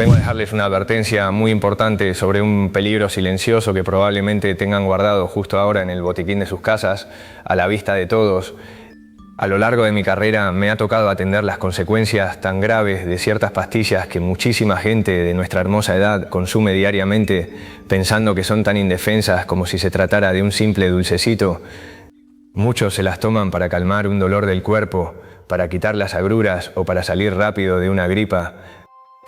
Vengo a dejarles una advertencia muy importante sobre un peligro silencioso que probablemente tengan guardado justo ahora en el botiquín de sus casas, a la vista de todos. A lo largo de mi carrera me ha tocado atender las consecuencias tan graves de ciertas pastillas que muchísima gente de nuestra hermosa edad consume diariamente, pensando que son tan indefensas como si se tratara de un simple dulcecito. Muchos se las toman para calmar un dolor del cuerpo, para quitar las agruras o para salir rápido de una gripa.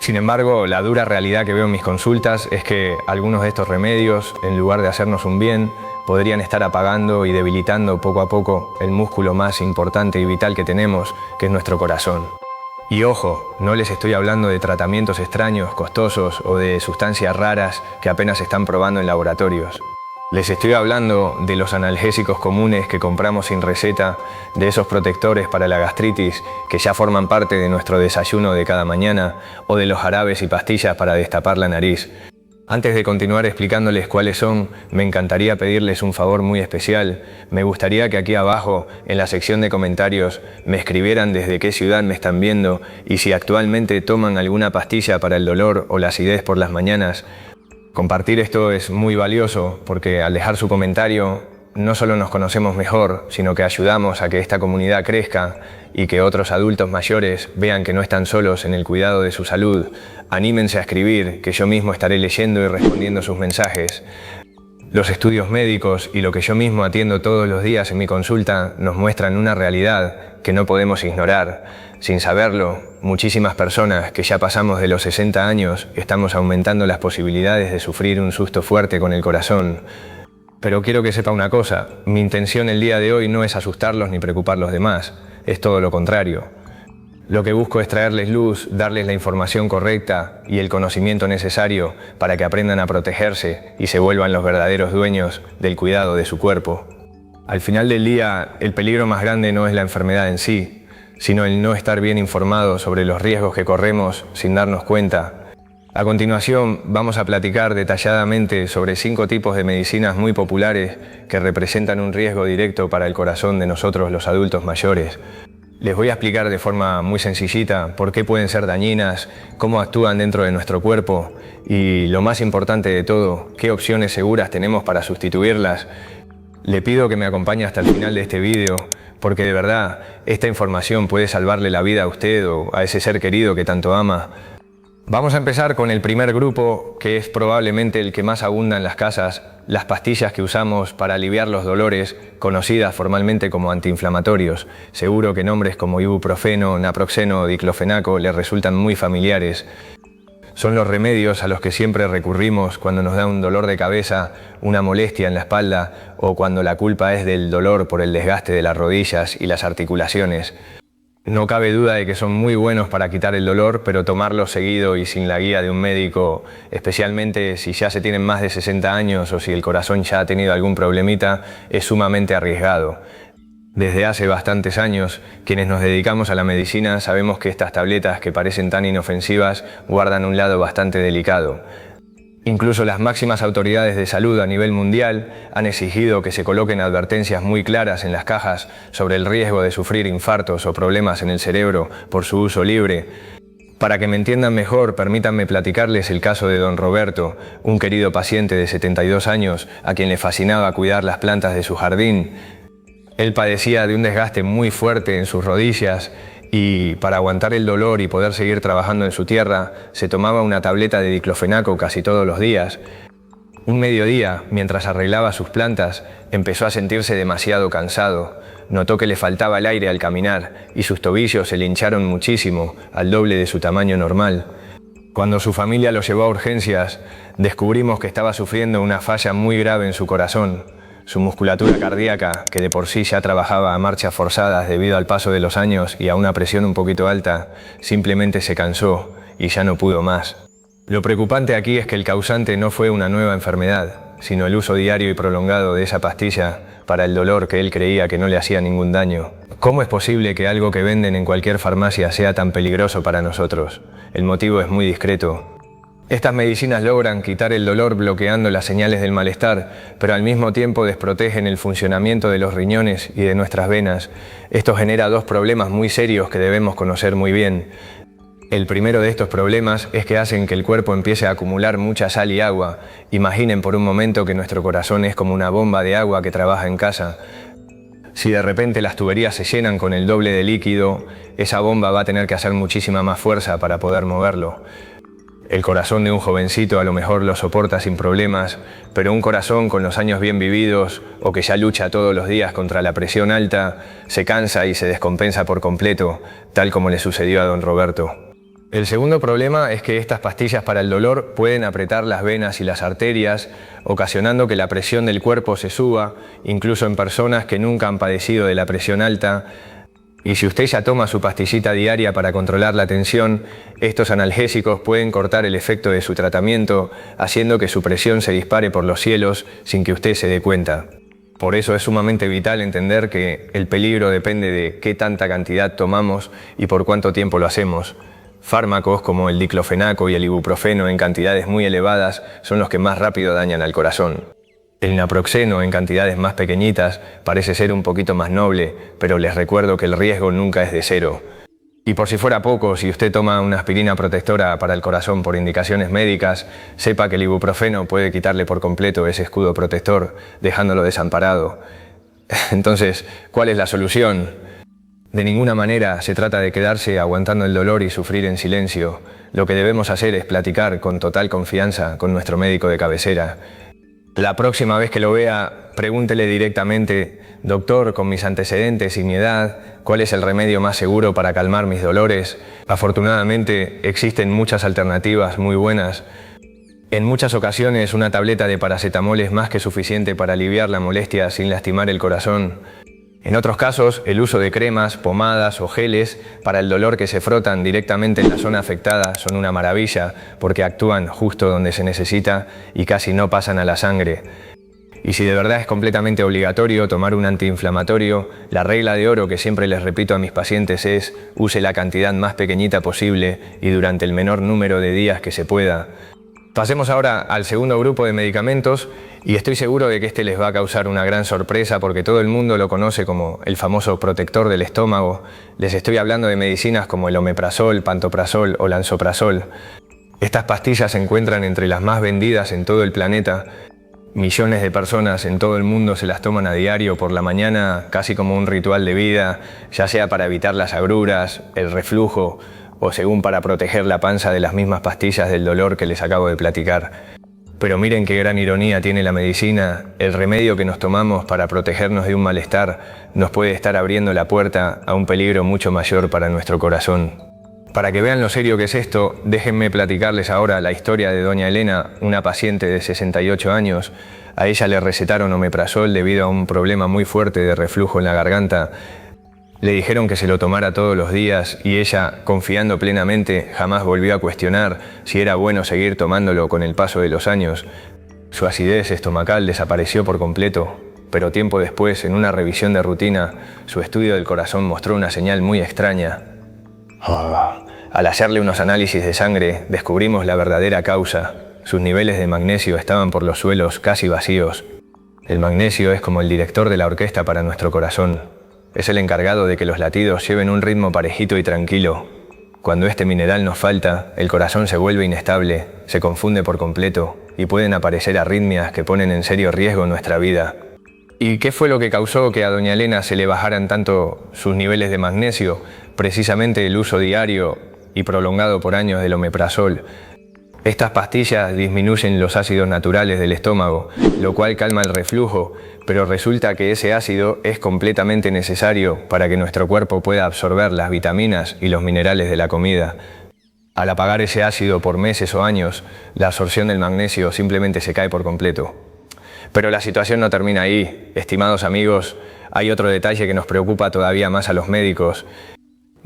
Sin embargo, la dura realidad que veo en mis consultas es que algunos de estos remedios, en lugar de hacernos un bien, podrían estar apagando y debilitando poco a poco el músculo más importante y vital que tenemos, que es nuestro corazón. Y ojo, no les estoy hablando de tratamientos extraños, costosos o de sustancias raras que apenas se están probando en laboratorios. Les estoy hablando de los analgésicos comunes que compramos sin receta, de esos protectores para la gastritis que ya forman parte de nuestro desayuno de cada mañana, o de los jarabes y pastillas para destapar la nariz. Antes de continuar explicándoles cuáles son, me encantaría pedirles un favor muy especial. Me gustaría que aquí abajo, en la sección de comentarios, me escribieran desde qué ciudad me están viendo y si actualmente toman alguna pastilla para el dolor o la acidez por las mañanas. Compartir esto es muy valioso porque al dejar su comentario no solo nos conocemos mejor, sino que ayudamos a que esta comunidad crezca y que otros adultos mayores vean que no están solos en el cuidado de su salud. Anímense a escribir, que yo mismo estaré leyendo y respondiendo sus mensajes. Los estudios médicos y lo que yo mismo atiendo todos los días en mi consulta nos muestran una realidad que no podemos ignorar. Sin saberlo, muchísimas personas que ya pasamos de los 60 años estamos aumentando las posibilidades de sufrir un susto fuerte con el corazón. Pero quiero que sepa una cosa, mi intención el día de hoy no es asustarlos ni preocuparlos de más, es todo lo contrario. Lo que busco es traerles luz, darles la información correcta y el conocimiento necesario para que aprendan a protegerse y se vuelvan los verdaderos dueños del cuidado de su cuerpo. Al final del día, el peligro más grande no es la enfermedad en sí, sino el no estar bien informados sobre los riesgos que corremos sin darnos cuenta. A continuación vamos a platicar detalladamente sobre 5 tipos de medicinas muy populares que representan un riesgo directo para el corazón de nosotros los adultos mayores. Les voy a explicar de forma muy sencillita por qué pueden ser dañinas, cómo actúan dentro de nuestro cuerpo y, lo más importante de todo, qué opciones seguras tenemos para sustituirlas. Le pido que me acompañe hasta el final de este video, porque de verdad esta información puede salvarle la vida a usted o a ese ser querido que tanto ama. Vamos a empezar con el primer grupo, que es probablemente el que más abunda en las casas, las pastillas que usamos para aliviar los dolores, conocidas formalmente como antiinflamatorios. Seguro que nombres como ibuprofeno, naproxeno o diclofenaco les resultan muy familiares. Son los remedios a los que siempre recurrimos cuando nos da un dolor de cabeza, una molestia en la espalda o cuando la culpa es del dolor por el desgaste de las rodillas y las articulaciones. No cabe duda de que son muy buenos para quitar el dolor, pero tomarlos seguido y sin la guía de un médico, especialmente si ya se tienen más de 60 años o si el corazón ya ha tenido algún problemita, es sumamente arriesgado. Desde hace bastantes años, quienes nos dedicamos a la medicina sabemos que estas tabletas que parecen tan inofensivas guardan un lado bastante delicado. Incluso las máximas autoridades de salud a nivel mundial han exigido que se coloquen advertencias muy claras en las cajas sobre el riesgo de sufrir infartos o problemas en el cerebro por su uso libre. Para que me entiendan mejor, permítanme platicarles el caso de don Roberto, un querido paciente de 72 años a quien le fascinaba cuidar las plantas de su jardín. Él padecía de un desgaste muy fuerte en sus rodillas y para aguantar el dolor y poder seguir trabajando en su tierra, se tomaba una tableta de diclofenaco casi todos los días. Un mediodía, mientras arreglaba sus plantas, empezó a sentirse demasiado cansado. Notó que le faltaba el aire al caminar y sus tobillos se le hincharon muchísimo, al doble de su tamaño normal. Cuando su familia lo llevó a urgencias, descubrimos que estaba sufriendo una falla muy grave en su corazón. Su musculatura cardíaca, que de por sí ya trabajaba a marchas forzadas debido al paso de los años y a una presión un poquito alta, simplemente se cansó y ya no pudo más. Lo preocupante aquí es que el causante no fue una nueva enfermedad, sino el uso diario y prolongado de esa pastilla para el dolor que él creía que no le hacía ningún daño. ¿Cómo es posible que algo que venden en cualquier farmacia sea tan peligroso para nosotros? El motivo es muy discreto. Estas medicinas logran quitar el dolor bloqueando las señales del malestar, pero al mismo tiempo desprotegen el funcionamiento de los riñones y de nuestras venas. Esto genera 2 problemas muy serios que debemos conocer muy bien. El primero de estos problemas es que hacen que el cuerpo empiece a acumular mucha sal y agua. Imaginen por un momento que nuestro corazón es como una bomba de agua que trabaja en casa. Si de repente las tuberías se llenan con el doble de líquido, esa bomba va a tener que hacer muchísima más fuerza para poder moverlo. El corazón de un jovencito a lo mejor lo soporta sin problemas, pero un corazón con los años bien vividos o que ya lucha todos los días contra la presión alta, se cansa y se descompensa por completo, tal como le sucedió a don Roberto. El segundo problema es que estas pastillas para el dolor pueden apretar las venas y las arterias, ocasionando que la presión del cuerpo se suba, incluso en personas que nunca han padecido de la presión alta. Y si usted ya toma su pastillita diaria para controlar la tensión, estos analgésicos pueden cortar el efecto de su tratamiento, haciendo que su presión se dispare por los cielos sin que usted se dé cuenta. Por eso es sumamente vital entender que el peligro depende de qué tanta cantidad tomamos y por cuánto tiempo lo hacemos. Fármacos como el diclofenaco y el ibuprofeno en cantidades muy elevadas son los que más rápido dañan al corazón. El naproxeno en cantidades más pequeñitas parece ser un poquito más noble, pero les recuerdo que el riesgo nunca es de cero. Y por si fuera poco, si usted toma una aspirina protectora para el corazón por indicaciones médicas, sepa que el ibuprofeno puede quitarle por completo ese escudo protector, dejándolo desamparado. Entonces, ¿cuál es la solución? De ninguna manera se trata de quedarse aguantando el dolor y sufrir en silencio. Lo que debemos hacer es platicar con total confianza con nuestro médico de cabecera. La próxima vez que lo vea, pregúntele directamente: doctor, con mis antecedentes y mi edad, ¿cuál es el remedio más seguro para calmar mis dolores? Afortunadamente, existen muchas alternativas muy buenas. En muchas ocasiones, una tableta de paracetamol es más que suficiente para aliviar la molestia sin lastimar el corazón. En otros casos, el uso de cremas, pomadas o geles para el dolor que se frotan directamente en la zona afectada son una maravilla porque actúan justo donde se necesita y casi no pasan a la sangre. Y si de verdad es completamente obligatorio tomar un antiinflamatorio, la regla de oro que siempre les repito a mis pacientes es: use la cantidad más pequeñita posible y durante el menor número de días que se pueda. Pasemos ahora al segundo grupo de medicamentos y estoy seguro de que este les va a causar una gran sorpresa porque todo el mundo lo conoce como el famoso protector del estómago. Les estoy hablando de medicinas como el omeprazol, pantoprazol o lansoprazol. Estas pastillas se encuentran entre las más vendidas en todo el planeta. Millones de personas en todo el mundo se las toman a diario por la mañana, casi como un ritual de vida, ya sea para evitar las agruras, el reflujo o según para proteger la panza de las mismas pastillas del dolor que les acabo de platicar. Pero miren qué gran ironía tiene la medicina. El remedio que nos tomamos para protegernos de un malestar nos puede estar abriendo la puerta a un peligro mucho mayor para nuestro corazón. Para que vean lo serio que es esto, déjenme platicarles ahora la historia de doña Elena, una paciente de 68 años. A ella le recetaron omeprazol debido a un problema muy fuerte de reflujo en la garganta. Le dijeron que se lo tomara todos los días y ella, confiando plenamente, jamás volvió a cuestionar si era bueno seguir tomándolo con el paso de los años. Su acidez estomacal desapareció por completo, pero tiempo después, en una revisión de rutina, su estudio del corazón mostró una señal muy extraña. Al hacerle unos análisis de sangre, descubrimos la verdadera causa. Sus niveles de magnesio estaban por los suelos, casi vacíos. El magnesio es como el director de la orquesta para nuestro corazón. Es el encargado de que los latidos lleven un ritmo parejito y tranquilo. Cuando este mineral nos falta, el corazón se vuelve inestable, se confunde por completo y pueden aparecer arritmias que ponen en serio riesgo nuestra vida. ¿Y qué fue lo que causó que a doña Elena se le bajaran tanto sus niveles de magnesio? Precisamente el uso diario y prolongado por años del omeprazol. Estas pastillas disminuyen los ácidos naturales del estómago, lo cual calma el reflujo, pero resulta que ese ácido es completamente necesario para que nuestro cuerpo pueda absorber las vitaminas y los minerales de la comida. Al apagar ese ácido por meses o años, la absorción del magnesio simplemente se cae por completo. Pero la situación no termina ahí. Estimados amigos, hay otro detalle que nos preocupa todavía más a los médicos.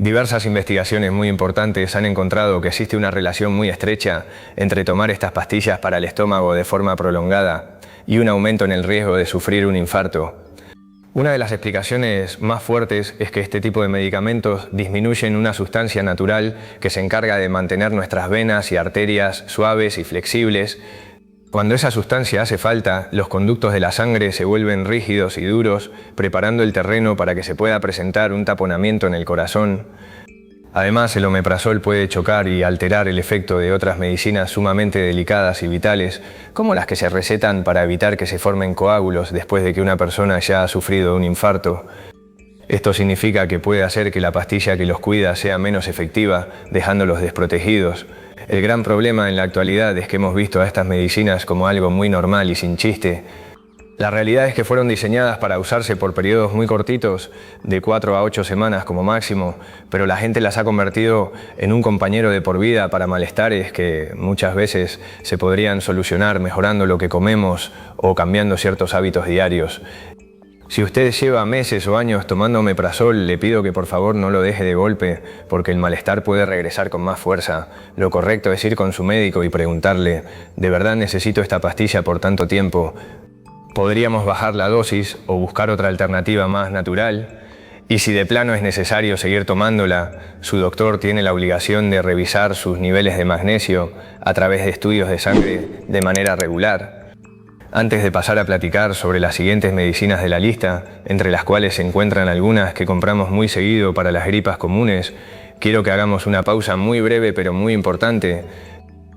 Diversas investigaciones muy importantes han encontrado que existe una relación muy estrecha entre tomar estas pastillas para el estómago de forma prolongada y un aumento en el riesgo de sufrir un infarto. Una de las explicaciones más fuertes es que este tipo de medicamentos disminuyen una sustancia natural que se encarga de mantener nuestras venas y arterias suaves y flexibles. Cuando esa sustancia hace falta, los conductos de la sangre se vuelven rígidos y duros, preparando el terreno para que se pueda presentar un taponamiento en el corazón. Además, el omeprazol puede chocar y alterar el efecto de otras medicinas sumamente delicadas y vitales, como las que se recetan para evitar que se formen coágulos después de que una persona ya ha sufrido un infarto. Esto significa que puede hacer que la pastilla que los cuida sea menos efectiva, dejándolos desprotegidos. El gran problema en la actualidad es que hemos visto a estas medicinas como algo muy normal y sin chiste. La realidad es que fueron diseñadas para usarse por periodos muy cortitos, de 4 a 8 semanas como máximo, pero la gente las ha convertido en un compañero de por vida para malestares que muchas veces se podrían solucionar mejorando lo que comemos o cambiando ciertos hábitos diarios. Si usted lleva meses o años tomando omeprazol, le pido que por favor no lo deje de golpe, porque el malestar puede regresar con más fuerza. Lo correcto es ir con su médico y preguntarle, ¿de verdad necesito esta pastilla por tanto tiempo? Podríamos bajar la dosis o buscar otra alternativa más natural. Y si de plano es necesario seguir tomándola, su doctor tiene la obligación de revisar sus niveles de magnesio a través de estudios de sangre de manera regular. Antes de pasar a platicar sobre las siguientes medicinas de la lista, entre las cuales se encuentran algunas que compramos muy seguido para las gripas comunes, quiero que hagamos una pausa muy breve pero muy importante.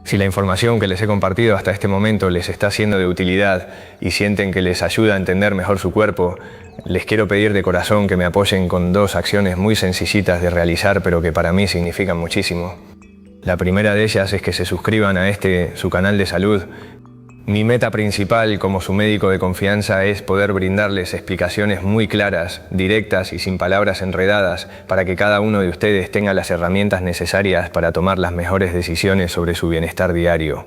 Si la información que les he compartido hasta este momento les está siendo de utilidad y sienten que les ayuda a entender mejor su cuerpo, les quiero pedir de corazón que me apoyen con 2 acciones muy sencillitas de realizar, pero que para mí significan muchísimo. La primera de ellas es que se suscriban a su canal de salud. Mi meta principal como su médico de confianza es poder brindarles explicaciones muy claras, directas y sin palabras enredadas para que cada uno de ustedes tenga las herramientas necesarias para tomar las mejores decisiones sobre su bienestar diario.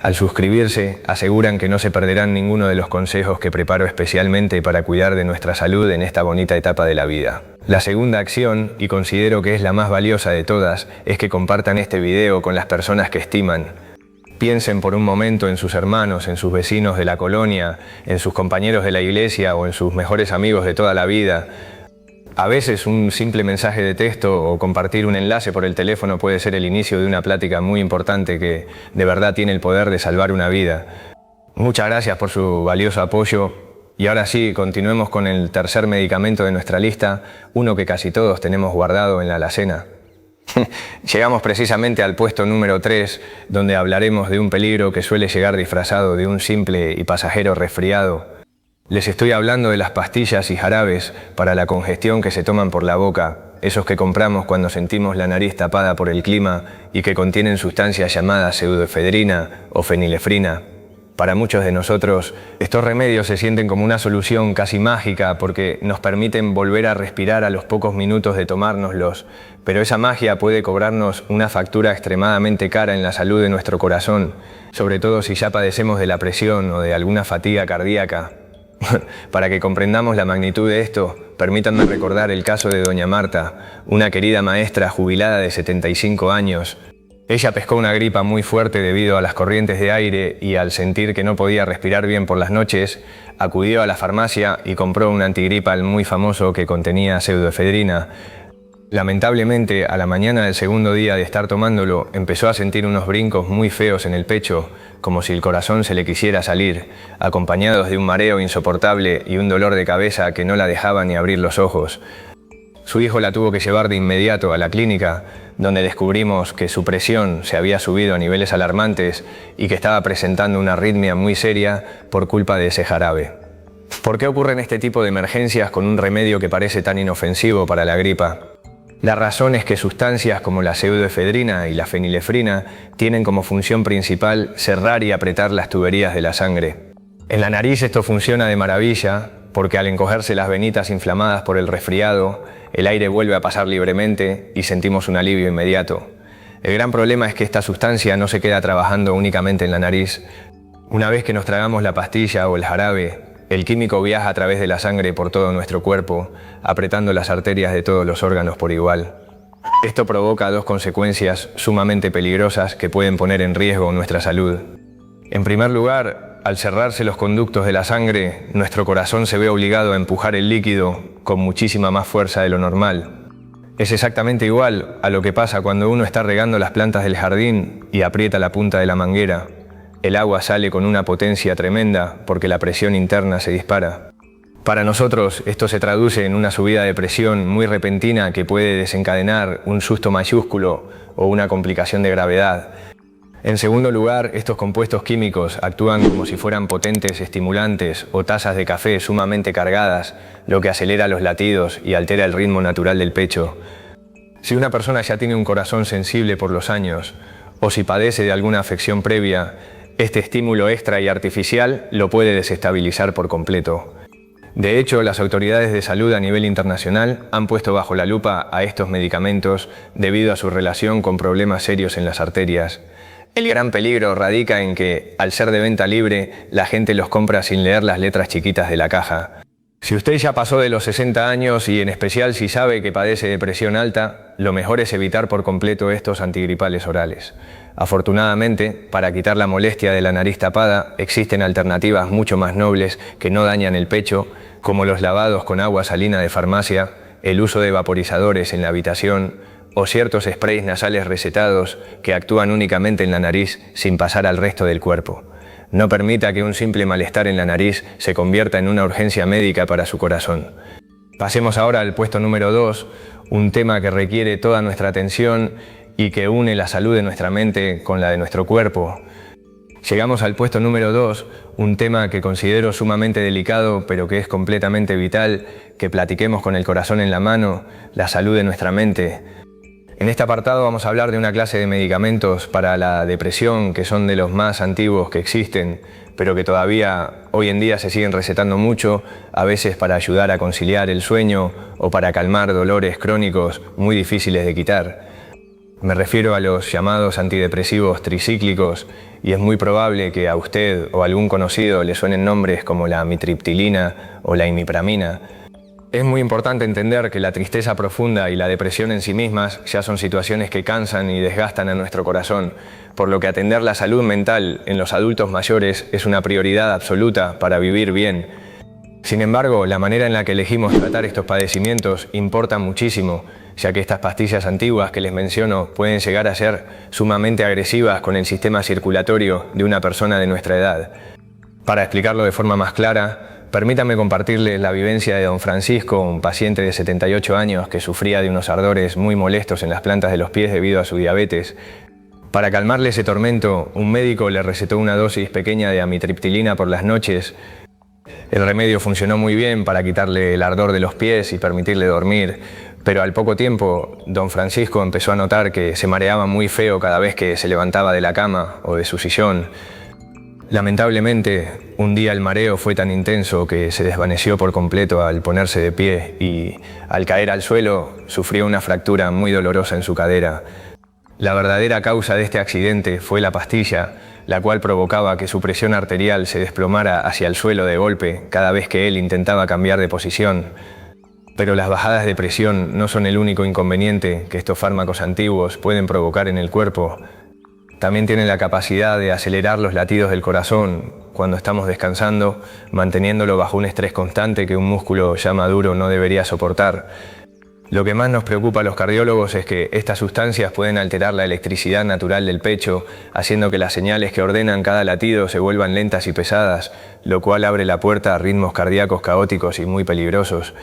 Al suscribirse, aseguran que no se perderán ninguno de los consejos que preparo especialmente para cuidar de nuestra salud en esta bonita etapa de la vida. La segunda acción, y considero que es la más valiosa de todas, es que compartan este video con las personas que estiman. Piensen por un momento en sus hermanos, en sus vecinos de la colonia, en sus compañeros de la iglesia o en sus mejores amigos de toda la vida. A veces un simple mensaje de texto o compartir un enlace por el teléfono puede ser el inicio de una plática muy importante que de verdad tiene el poder de salvar una vida. Muchas gracias por su valioso apoyo. Y ahora sí, continuemos con el tercer medicamento de nuestra lista, uno que casi todos tenemos guardado en la alacena. Llegamos precisamente al puesto número 3, donde hablaremos de un peligro que suele llegar disfrazado de un simple y pasajero resfriado. Les estoy hablando de las pastillas y jarabes para la congestión que se toman por la boca, esos que compramos cuando sentimos la nariz tapada por el clima y que contienen sustancias llamadas pseudoefedrina o fenilefrina. Para muchos de nosotros, estos remedios se sienten como una solución casi mágica porque nos permiten volver a respirar a los pocos minutos de tomárnoslos, pero esa magia puede cobrarnos una factura extremadamente cara en la salud de nuestro corazón, sobre todo si ya padecemos de la presión o de alguna fatiga cardíaca. Para que comprendamos la magnitud de esto, permítanme recordar el caso de doña Marta, una querida maestra jubilada de 75 años. Ella pescó una gripa muy fuerte debido a las corrientes de aire y al sentir que no podía respirar bien por las noches, acudió a la farmacia y compró un antigripal muy famoso que contenía pseudoefedrina. Lamentablemente, a la mañana del segundo día de estar tomándolo, empezó a sentir unos brincos muy feos en el pecho, como si el corazón se le quisiera salir, acompañados de un mareo insoportable y un dolor de cabeza que no la dejaba ni abrir los ojos. Su hijo la tuvo que llevar de inmediato a la clínica, donde descubrimos que su presión se había subido a niveles alarmantes y que estaba presentando una arritmia muy seria por culpa de ese jarabe. ¿Por qué ocurren este tipo de emergencias con un remedio que parece tan inofensivo para la gripa? La razón es que sustancias como la pseudoefedrina y la fenilefrina tienen como función principal cerrar y apretar las tuberías de la sangre. En la nariz esto funciona de maravilla porque al encogerse las venitas inflamadas por el resfriado, el aire vuelve a pasar libremente y sentimos un alivio inmediato. El gran problema es que esta sustancia no se queda trabajando únicamente en la nariz. Una vez que nos tragamos la pastilla o el jarabe, el químico viaja a través de la sangre por todo nuestro cuerpo, apretando las arterias de todos los órganos por igual. Esto provoca 2 consecuencias sumamente peligrosas que pueden poner en riesgo nuestra salud. En primer lugar, al cerrarse los conductos de la sangre, nuestro corazón se ve obligado a empujar el líquido con muchísima más fuerza de lo normal. Es exactamente igual a lo que pasa cuando uno está regando las plantas del jardín y aprieta la punta de la manguera. El agua sale con una potencia tremenda porque la presión interna se dispara. Para nosotros esto se traduce en una subida de presión muy repentina que puede desencadenar un susto mayúsculo o una complicación de gravedad. En segundo lugar, estos compuestos químicos actúan como si fueran potentes estimulantes o tazas de café sumamente cargadas, lo que acelera los latidos y altera el ritmo natural del pecho. Si una persona ya tiene un corazón sensible por los años, o si padece de alguna afección previa, este estímulo extra y artificial lo puede desestabilizar por completo. De hecho, las autoridades de salud a nivel internacional han puesto bajo la lupa a estos medicamentos debido a su relación con problemas serios en las arterias. El gran peligro radica en que, al ser de venta libre, la gente los compra sin leer las letras chiquitas de la caja. Si usted ya pasó de los 60 años y en especial si sabe que padece de presión alta, lo mejor es evitar por completo estos antigripales orales. Afortunadamente, para quitar la molestia de la nariz tapada, existen alternativas mucho más nobles que no dañan el pecho, como los lavados con agua salina de farmacia, el uso de vaporizadores en la habitación o ciertos sprays nasales recetados que actúan únicamente en la nariz sin pasar al resto del cuerpo. No permita que un simple malestar en la nariz se convierta en una urgencia médica para su corazón. Pasemos ahora al puesto número 2, un tema que requiere toda nuestra atención y que une la salud de nuestra mente con la de nuestro cuerpo. Llegamos al puesto número 2, un tema que considero sumamente delicado, pero que es completamente vital, que platiquemos con el corazón en la mano, la salud de nuestra mente. En este apartado vamos a hablar de una clase de medicamentos para la depresión que son de los más antiguos que existen, pero que todavía hoy en día se siguen recetando mucho, a veces para ayudar a conciliar el sueño o para calmar dolores crónicos muy difíciles de quitar. Me refiero a los llamados antidepresivos tricíclicos y es muy probable que a usted o a algún conocido le suenen nombres como la amitriptilina o la imipramina. Es muy importante entender que la tristeza profunda y la depresión en sí mismas ya son situaciones que cansan y desgastan a nuestro corazón, por lo que atender la salud mental en los adultos mayores es una prioridad absoluta para vivir bien. Sin embargo, la manera en la que elegimos tratar estos padecimientos importa muchísimo, ya que estas pastillas antiguas que les menciono pueden llegar a ser sumamente agresivas con el sistema circulatorio de una persona de nuestra edad. Para explicarlo de forma más clara, permítame compartirles la vivencia de don Francisco, un paciente de 78 años que sufría de unos ardores muy molestos en las plantas de los pies debido a su diabetes. Para calmarle ese tormento, un médico le recetó una dosis pequeña de amitriptilina por las noches. El remedio funcionó muy bien para quitarle el ardor de los pies y permitirle dormir, pero al poco tiempo, don Francisco empezó a notar que se mareaba muy feo cada vez que se levantaba de la cama o de su sillón. Lamentablemente, un día el mareo fue tan intenso que se desvaneció por completo al ponerse de pie y, al caer al suelo, sufrió una fractura muy dolorosa en su cadera. La verdadera causa de este accidente fue la pastilla, la cual provocaba que su presión arterial se desplomara hacia el suelo de golpe cada vez que él intentaba cambiar de posición. Pero las bajadas de presión no son el único inconveniente que estos fármacos antiguos pueden provocar en el cuerpo. También tienen la capacidad de acelerar los latidos del corazón cuando estamos descansando, manteniéndolo bajo un estrés constante que un músculo ya maduro no debería soportar. Lo que más nos preocupa a los cardiólogos es que estas sustancias pueden alterar la electricidad natural del pecho, haciendo que las señales que ordenan cada latido se vuelvan lentas y pesadas, lo cual abre la puerta a ritmos cardíacos caóticos y muy peligrosos.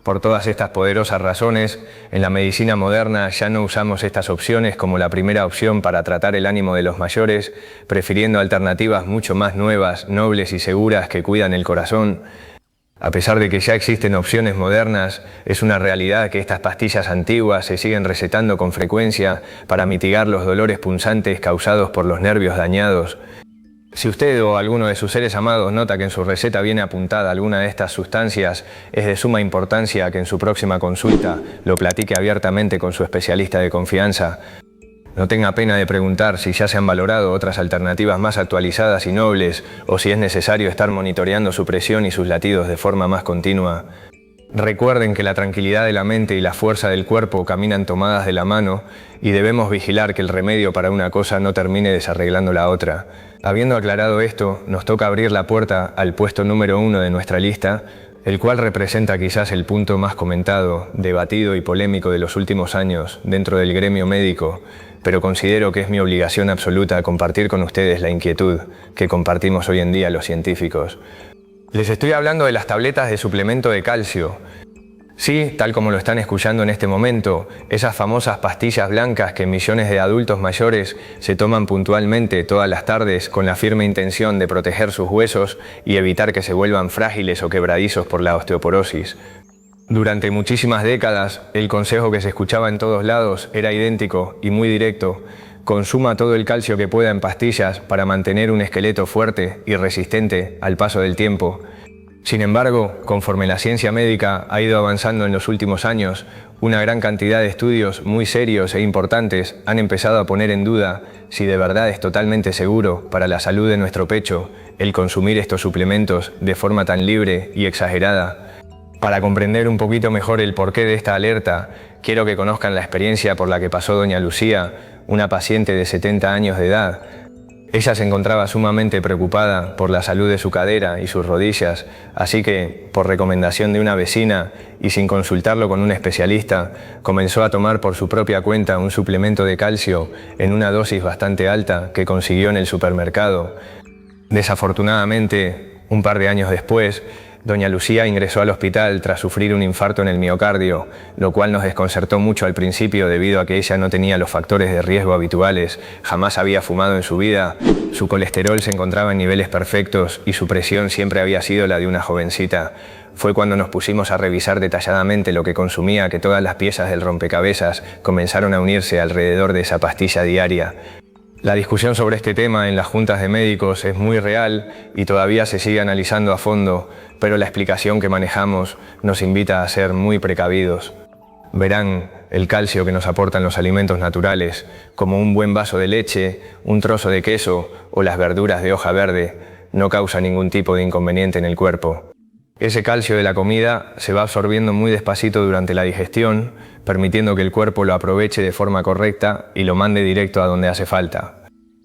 Por todas estas poderosas razones, en la medicina moderna ya no usamos estas opciones como la primera opción para tratar el ánimo de los mayores, prefiriendo alternativas mucho más nuevas, nobles y seguras que cuidan el corazón. A pesar de que ya existen opciones modernas, es una realidad que estas pastillas antiguas se siguen recetando con frecuencia para mitigar los dolores punzantes causados por los nervios dañados. Si usted o alguno de sus seres amados nota que en su receta viene apuntada alguna de estas sustancias, es de suma importancia que en su próxima consulta lo platique abiertamente con su especialista de confianza. No tenga pena de preguntar si ya se han valorado otras alternativas más actualizadas y nobles o si es necesario estar monitoreando su presión y sus latidos de forma más continua. Recuerden que la tranquilidad de la mente y la fuerza del cuerpo caminan tomadas de la mano y debemos vigilar que el remedio para una cosa no termine desarreglando la otra. Habiendo aclarado esto, nos toca abrir la puerta al puesto número 1 de nuestra lista, el cual representa quizás el punto más comentado, debatido y polémico de los últimos años dentro del gremio médico, pero considero que es mi obligación absoluta compartir con ustedes la inquietud que compartimos hoy en día los científicos. Les estoy hablando de las tabletas de suplemento de calcio. Sí, tal como lo están escuchando en este momento, esas famosas pastillas blancas que millones de adultos mayores se toman puntualmente todas las tardes con la firme intención de proteger sus huesos y evitar que se vuelvan frágiles o quebradizos por la osteoporosis. Durante muchísimas décadas, el consejo que se escuchaba en todos lados era idéntico y muy directo: consuma todo el calcio que pueda en pastillas para mantener un esqueleto fuerte y resistente al paso del tiempo. Sin embargo, conforme la ciencia médica ha ido avanzando en los últimos años, una gran cantidad de estudios muy serios e importantes han empezado a poner en duda si de verdad es totalmente seguro para la salud de nuestro pecho el consumir estos suplementos de forma tan libre y exagerada. Para comprender un poquito mejor el porqué de esta alerta, quiero que conozcan la experiencia por la que pasó doña Lucía, una paciente de 70 años de edad. Ella se encontraba sumamente preocupada por la salud de su cadera y sus rodillas, así que, por recomendación de una vecina y sin consultarlo con un especialista, comenzó a tomar por su propia cuenta un suplemento de calcio en una dosis bastante alta que consiguió en el supermercado. Desafortunadamente, un par de años después, doña Lucía ingresó al hospital tras sufrir un infarto en el miocardio, lo cual nos desconcertó mucho al principio debido a que ella no tenía los factores de riesgo habituales, jamás había fumado en su vida, su colesterol se encontraba en niveles perfectos y su presión siempre había sido la de una jovencita. Fue cuando nos pusimos a revisar detalladamente lo que consumía que todas las piezas del rompecabezas comenzaron a unirse alrededor de esa pastilla diaria. La discusión sobre este tema en las juntas de médicos es muy real y todavía se sigue analizando a fondo, pero la explicación que manejamos nos invita a ser muy precavidos. Verán el calcio que nos aportan los alimentos naturales, como un buen vaso de leche, un trozo de queso o las verduras de hoja verde, no causa ningún tipo de inconveniente en el cuerpo. Ese calcio de la comida se va absorbiendo muy despacito durante la digestión, permitiendo que el cuerpo lo aproveche de forma correcta y lo mande directo a donde hace falta.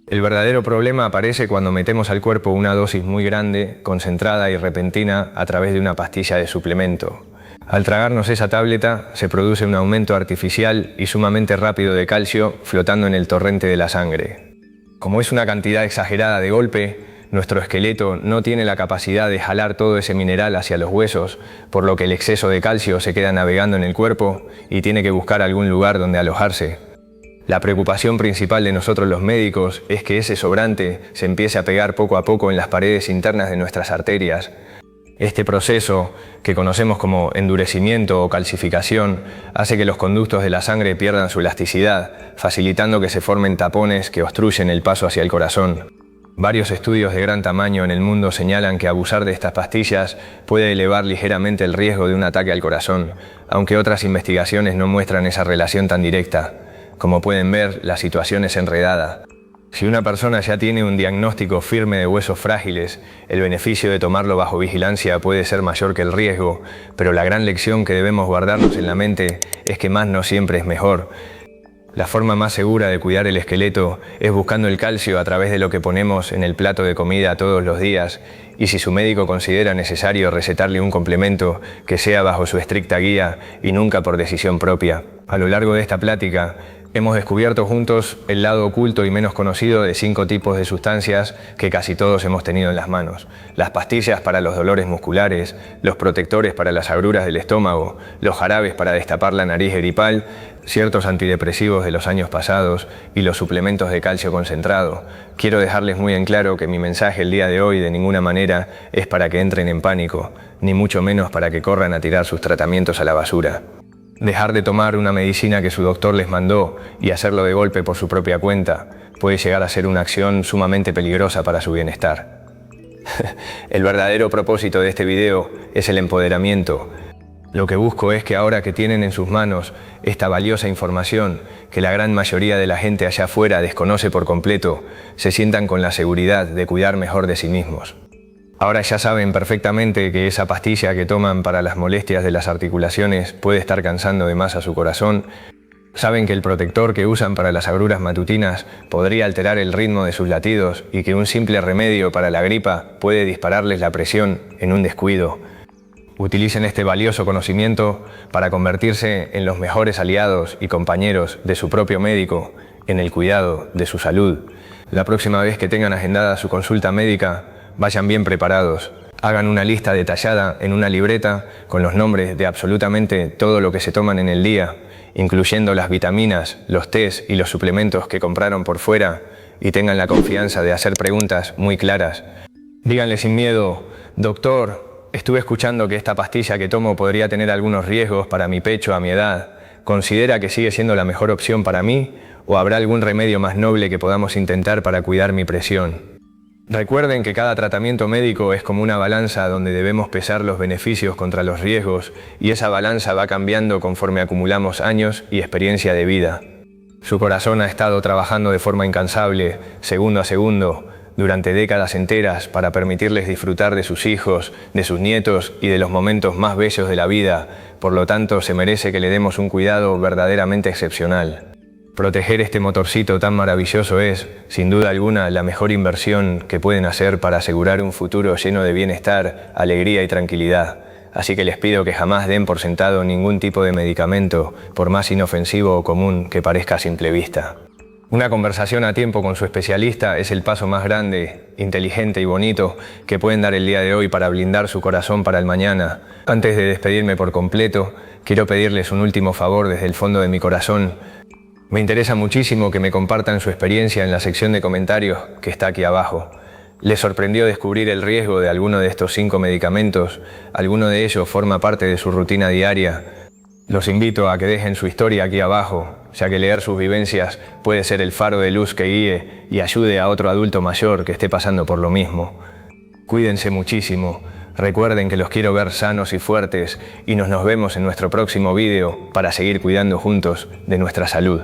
El verdadero problema aparece cuando metemos al cuerpo una dosis muy grande, concentrada y repentina a través de una pastilla de suplemento. Al tragarnos esa tableta se produce un aumento artificial y sumamente rápido de calcio flotando en el torrente de la sangre. Como es una cantidad exagerada de golpe, nuestro esqueleto no tiene la capacidad de jalar todo ese mineral hacia los huesos, por lo que el exceso de calcio se queda navegando en el cuerpo y tiene que buscar algún lugar donde alojarse. La preocupación principal de nosotros los médicos es que ese sobrante se empiece a pegar poco a poco en las paredes internas de nuestras arterias. Este proceso, que conocemos como endurecimiento o calcificación, hace que los conductos de la sangre pierdan su elasticidad, facilitando que se formen tapones que obstruyen el paso hacia el corazón. Varios estudios de gran tamaño en el mundo señalan que abusar de estas pastillas puede elevar ligeramente el riesgo de un ataque al corazón, aunque otras investigaciones no muestran esa relación tan directa. Como pueden ver, la situación es enredada. Si una persona ya tiene un diagnóstico firme de huesos frágiles, el beneficio de tomarlo bajo vigilancia puede ser mayor que el riesgo, pero la gran lección que debemos guardarnos en la mente es que más no siempre es mejor. La forma más segura de cuidar el esqueleto es buscando el calcio a través de lo que ponemos en el plato de comida todos los días, y si su médico considera necesario recetarle un complemento, que sea bajo su estricta guía y nunca por decisión propia. A lo largo de esta plática, hemos descubierto juntos el lado oculto y menos conocido de 5 tipos de sustancias que casi todos hemos tenido en las manos. Las pastillas para los dolores musculares, los protectores para las agruras del estómago, los jarabes para destapar la nariz gripal, ciertos antidepresivos de los años pasados y los suplementos de calcio concentrado. Quiero dejarles muy en claro que mi mensaje el día de hoy de ninguna manera es para que entren en pánico, ni mucho menos para que corran a tirar sus tratamientos a la basura. Dejar de tomar una medicina que su doctor les mandó y hacerlo de golpe por su propia cuenta puede llegar a ser una acción sumamente peligrosa para su bienestar. El verdadero propósito de este video es el empoderamiento. Lo que busco es que ahora que tienen en sus manos esta valiosa información que la gran mayoría de la gente allá afuera desconoce por completo, se sientan con la seguridad de cuidar mejor de sí mismos. Ahora ya saben perfectamente que esa pastilla que toman para las molestias de las articulaciones puede estar cansando de más a su corazón. Saben que el protector que usan para las agruras matutinas podría alterar el ritmo de sus latidos y que un simple remedio para la gripa puede dispararles la presión en un descuido. Utilicen este valioso conocimiento para convertirse en los mejores aliados y compañeros de su propio médico en el cuidado de su salud. La próxima vez que tengan agendada su consulta médica, vayan bien preparados, Hagan una lista detallada en una libreta con los nombres de absolutamente todo lo que se toman en el día, incluyendo las vitaminas, los tés y los suplementos que compraron por fuera, y tengan la confianza de hacer preguntas muy claras. Díganle sin miedo: doctor, estuve escuchando que esta pastilla que tomo podría tener algunos riesgos para mi pecho a mi edad. ¿Considera que sigue siendo la mejor opción para mí o habrá algún remedio más noble que podamos intentar para cuidar mi presión? Recuerden que cada tratamiento médico es como una balanza donde debemos pesar los beneficios contra los riesgos, y esa balanza va cambiando conforme acumulamos años y experiencia de vida. Su corazón ha estado trabajando de forma incansable, segundo a segundo, durante décadas enteras para permitirles disfrutar de sus hijos, de sus nietos y de los momentos más bellos de la vida. Por lo tanto, se merece que le demos un cuidado verdaderamente excepcional. Proteger este motorcito tan maravilloso es, sin duda alguna, la mejor inversión que pueden hacer para asegurar un futuro lleno de bienestar, alegría y tranquilidad. Así que les pido que jamás den por sentado ningún tipo de medicamento, por más inofensivo o común que parezca a simple vista. Una conversación a tiempo con su especialista es el paso más grande, inteligente y bonito que pueden dar el día de hoy para blindar su corazón para el mañana. Antes de despedirme por completo, quiero pedirles un último favor desde el fondo de mi corazón. Me interesa muchísimo que me compartan su experiencia en la sección de comentarios que está aquí abajo. ¿Les sorprendió descubrir el riesgo de alguno de estos 5 medicamentos? ¿Alguno de ellos forma parte de su rutina diaria? Los invito a que dejen su historia aquí abajo, ya que leer sus vivencias puede ser el faro de luz que guíe y ayude a otro adulto mayor que esté pasando por lo mismo. Cuídense muchísimo. Recuerden que los quiero ver sanos y fuertes y nos vemos en nuestro próximo video para seguir cuidando juntos de nuestra salud.